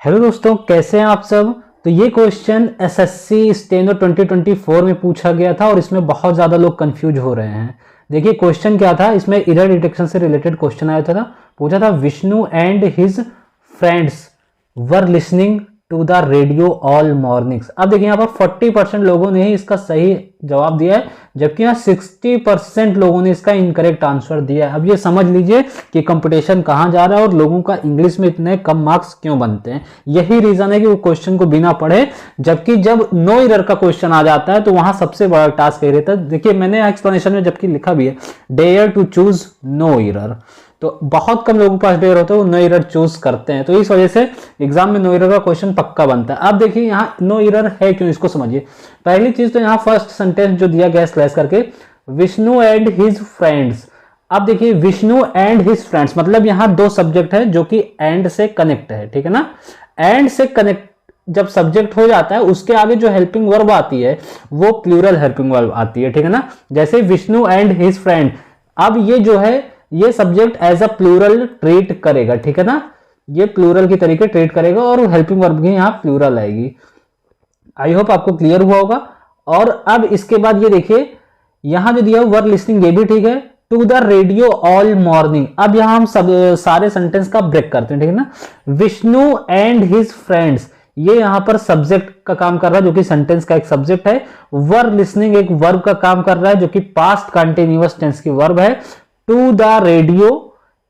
Hello दोस्तों, कैसे हैं आप सब। तो ये क्वेश्चन एसएससी स्टेनो 2024 में पूछा गया था और इसमें बहुत ज़्यादा लोग कंफ्यूज हो रहे हैं। देखिए क्वेश्चन क्या था, इसमें एरर डिटेक्शन से रिलेटेड क्वेश्चन आया था। पूछा था Vishnu and his friends were listening to the radio all mornings. अब देखिए यहाँ पर 40% लोगों ने ही इसका सही जवाब दिया है, जबकि यहाँ 60% लोगों ने इसका इनकरेक्ट आंसर दिया है। अब ये समझ लीजिए कि कंपटीशन कहाँ जा रहा है और लोगों का इंग्लिश में इतने कम मार्क्स क्यों बनते हैं। यही रीजन है कि वो क्वेश्चन को बिना पढ़े, जबकि जब नो एरर का क्वेश्चन आ जाता है तो वहां सबसे बड़ा टास्क यही रहता है। देखिए मैंने एक्सप्लेनेशन में जबकि लिखा भी है dare to choose no error, तो बहुत कम लोगों के पास डेयर होता है, वो नो एरर चूज करते हैं। तो इस वजह से एग्जाम में नो एरर का क्वेश्चन पक्का बनता है। अब देखिए यहाँ नो एरर है क्यों, इसको समझिए। पहली चीज तो यहाँ फर्स्ट सेंटेंस जो दिया गया स्लैश करके, विष्णु एंड हिज फ्रेंड्स। अब देखिए विष्णु एंड हिज फ्रेंड्स मतलब यहाँ दो सब्जेक्ट है जो कि एंड से कनेक्ट है, ठीक है ना। एंड से कनेक्ट जब सब्जेक्ट हो जाता है उसके आगे जो हेल्पिंग वर्ब आती है वो प्लूरल हेल्पिंग वर्ब आती है, ठीक है ना। जैसे विष्णु एंड हिज फ्रेंड, अब ये जो है ये subject as a plural treat करेगा, ठीक है ना। ये प्लूरल की तरीके ट्रीट करेगा और हेल्पिंग वर्ब की यहाँ प्लूरल आएगी। आई होप आपको क्लियर हुआ होगा। और अब इसके बाद ये देखिए यहां जो दिया वर लिसनिंग, ये भी ठीक है। To the radio all morning, अब यहां हम सब सारे सेंटेंस का ब्रेक करते हैं, ठीक है ना। विष्णु एंड हिज फ्रेंड्स, ये यहां पर सब्जेक्ट का काम कर रहा है जो कि सेंटेंस का एक सब्जेक्ट है। वर लिसनिंग एक वर्ब का काम कर रहा है जो कि पास्ट कंटिन्यूअस टेंस की वर्ब है। टू द रेडियो,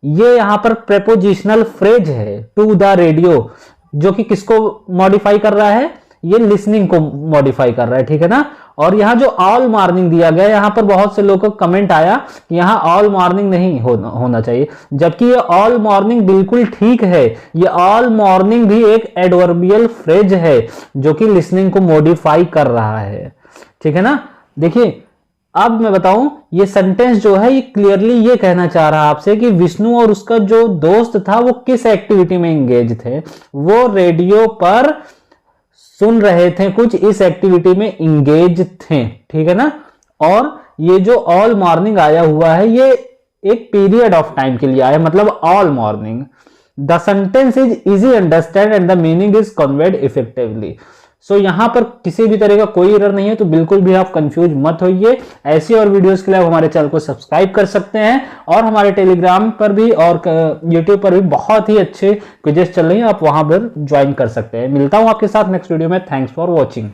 ये यहां पर प्रेपोजिशनल फ्रेज है। टू द रेडियो जो कि किसको मॉडिफाई कर रहा है, ये लिसनिंग को मॉडिफाई कर रहा है, ठीक है ना। और यहां जो ऑल मॉर्निंग दिया गया है, यहां पर बहुत से लोगों को कमेंट आया कि यहां ऑल मॉर्निंग नहीं होना चाहिए, जबकि ये ऑल मॉर्निंग बिल्कुल ठीक है। ये ऑल मॉर्निंग भी एक एडवर्बियल फ्रेज है जो कि लिसनिंग को मॉडिफाई कर रहा है, ठीक है ना। देखिए अब मैं बताऊं, ये सेंटेंस जो है ये क्लियरली ये कहना चाह रहा है आपसे कि विष्णु और उसका जो दोस्त था वो किस एक्टिविटी में एंगेज थे। वो रेडियो पर सुन रहे थे, कुछ इस एक्टिविटी में इंगेज थे, ठीक है ना। और ये जो ऑल मॉर्निंग आया हुआ है ये एक पीरियड ऑफ टाइम के लिए आया, मतलब all morning. The sentence is easy understand and the meaning is conveyed effectively. So यहां पर किसी भी तरह का कोई एरर नहीं है, तो बिल्कुल भी आप कंफ्यूज मत होइए। ऐसी और वीडियोस के लिए आप हमारे चैनल को सब्सक्राइब कर सकते हैं और हमारे टेलीग्राम पर भी और यूट्यूब पर भी बहुत ही अच्छे क्विजेस चल रही हैं, आप वहां पर ज्वाइन कर सकते हैं। मिलता हूं आपके साथ नेक्स्ट वीडियो में। Thanks for watching.